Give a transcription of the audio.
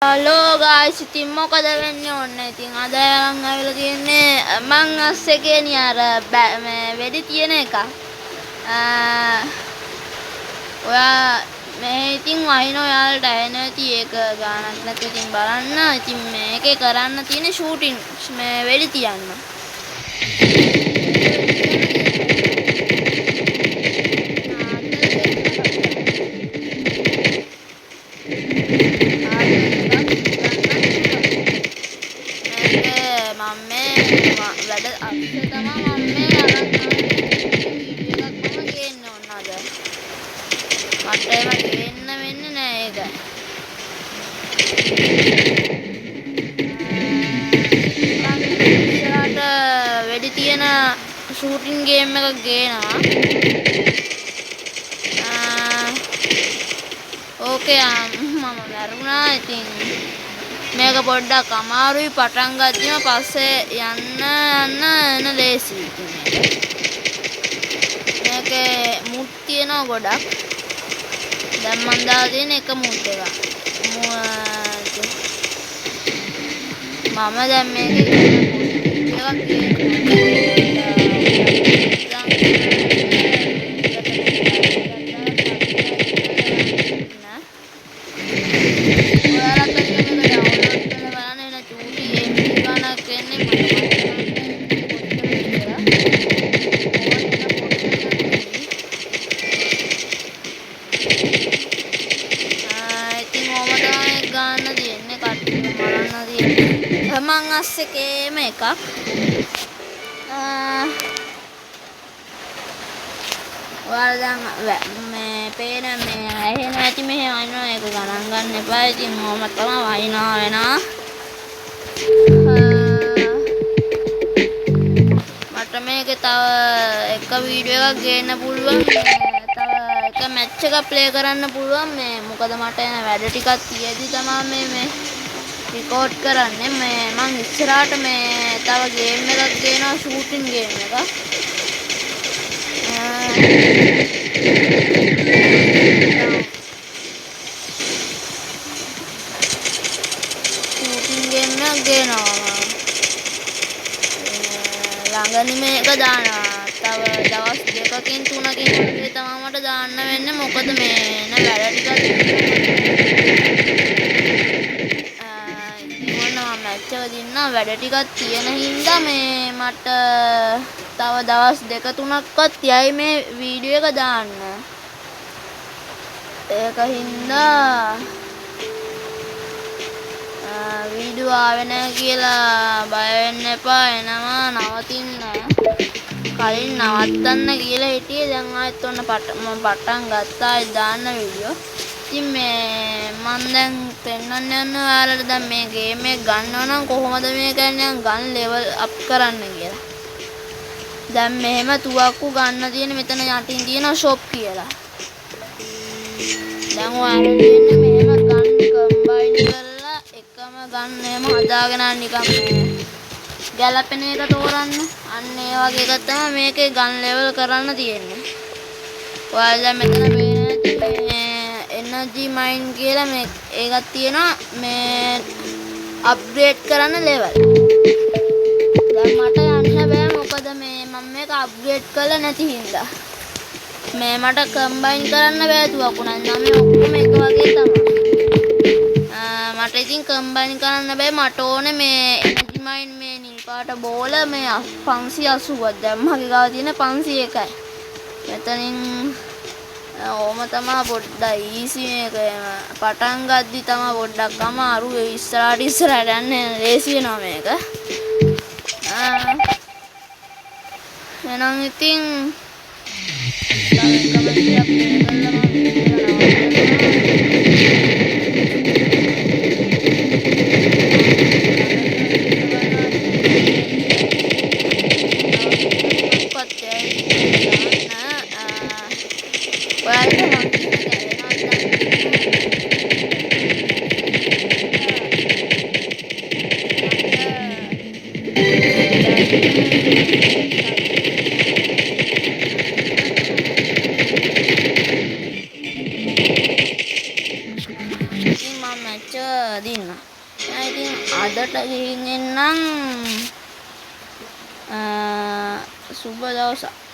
Hello ගායිස් ඉතින් මොකද වෙන්නේ ඔන්න ඉතින් අද මම ආවිලා තියන්නේ මං අස්සේ කියන්නේ අර මේ වෙඩි තියෙන එක ඔයා මේ ඉතින් වහින ඔයාලට ඇහෙනවා ඇති ඒක ගානක් නැතුව ඉතින් බලන්න ඉතින් මේකේ කරන්න තියෙන ෂූටින් මේ වෙඩි තියන්න වැඩ අස්සේ තමයි මම මේ අරන් වීඩියෝ එකක් මම ගේන්න ඕන අද මට ඒව ගේන්න වෙන්නේ නෑ ඒක ඉස්සරහට වෙඩි තියෙන ෂූටින් ගේම් එකක් ගේනවා ඕකේ මම වැරුණා ඉතින් මේක පොඩ්ඩක් අමාරුයි පටන් ගත්තම පස්සේ යන්න එන ලේසි මේකේ මුට් තියෙනවා ගොඩක් දැන් මන් දාලා තියෙන එක මුට් එක මම දැන් මේකේ එකක් මං අස්සේකේම එකක් ඔයාලා දැන් මේ පේන මේ ඇහෙන ඇති මෙහෙ වයින්නවා ඒක ගණන් ගන්න එපා ඉතින් ඕම තමයි වයින්නවා වෙනවා මට මේකේ තව එක වීඩියෝ එකක් ගේන්න පුළුවන් තව එක මැච් එකක් ප්ලේ කරන්න පුළුවන් මේ මොකද මට එන වැඩ ටිකක් තියෙදි තමයි මේ රිකෝඩ් කරන්නේ මේ මං ඉස්සරහට මේ තව ගේම් එකක් ගේනවා ෂූටින් ගේම් එකක් ෂූටින් ගේම් එකක් ගේනවා ළඟනි මේක දානවා තව දවස් දෙකකින් තුනකින් වගේ තමයි මට දාන්න වෙන්නේ මොකද මේ න වැඩ ටිකක් වැඩ ටිකක් තියෙන හින්දා මේ මට තව දවස් දෙක තුනක්වත් යයි මේ වීඩියෝ එක දාන්න. ඒක හින්දා වීඩියෝ ආවේ නැහැ කියලා බය වෙන්න එපා එනවා නවතින්න. කලින් නවත්තන්න කියලා හිටියේ දැන් ආයෙත් ඔන්න මම පටන් ගත්තා ඒ දාන්න වීඩියෝ. ඉතින් මේ මම දැන් පෙන්නන්න යන ඔයාලට දැන් මේ ගේම් එක ගන්නව නම් කොහොමද මේක යන්නේ ගන් ලෙවල් අප් කරන්න කියලා. දැන් මෙහෙම තුවක්කු ගන්න තියෙන මෙතන යටින් තියෙන ෂොප් කියලා. දැන් ඔයාලට දෙන්නේ මෙහෙම ගන් කම්බයින් කරලා එකම ගන් එහෙම හදාගෙන නිකන් මේ ගැලපෙන එක තෝරන්න. අන්න ඒ වගේ එකක් තමයි මේකේ ගන් ලෙවල් කරන්න තියෙන්නේ. ඔයාලා දැන් මෙතන මේ එනර්ජි මයින් කියලා මේ ඒකක් තියෙනවා මේ අප්ග්‍රේඩ් කරන්න ලෙවල්. දැන් මට යන්න බෑ මොකද මේ මම මේක අප්ග්‍රේඩ් කරලා නැති හින්දා. මේ මට කම්බයින් කරන්න බෑ තුවක්කුණන් නම් මේ ඔක්කොම එක වගේ තමයි. මට ඉතින් කම්බයින් කරන්න බෑ මට ඕනේ මේ එනර්ජි මයින් මේ නිල් පාට බෝල මේ 580ක් දැන් මගේ ගාව තියෙන 501යි. මෙතනින් ඕම තමා පොඩ්ඩක් ඊසි මේක පටන් ගද්දි තමා පොඩ්ඩක් අමාරු ඉස්සරහට යන්න ලේසි වෙනවා මේක. එහෙනම් ඉතින් වදින්න. ඉතින් අදට ගිහින් එන්නම්. සුබ දවසක්.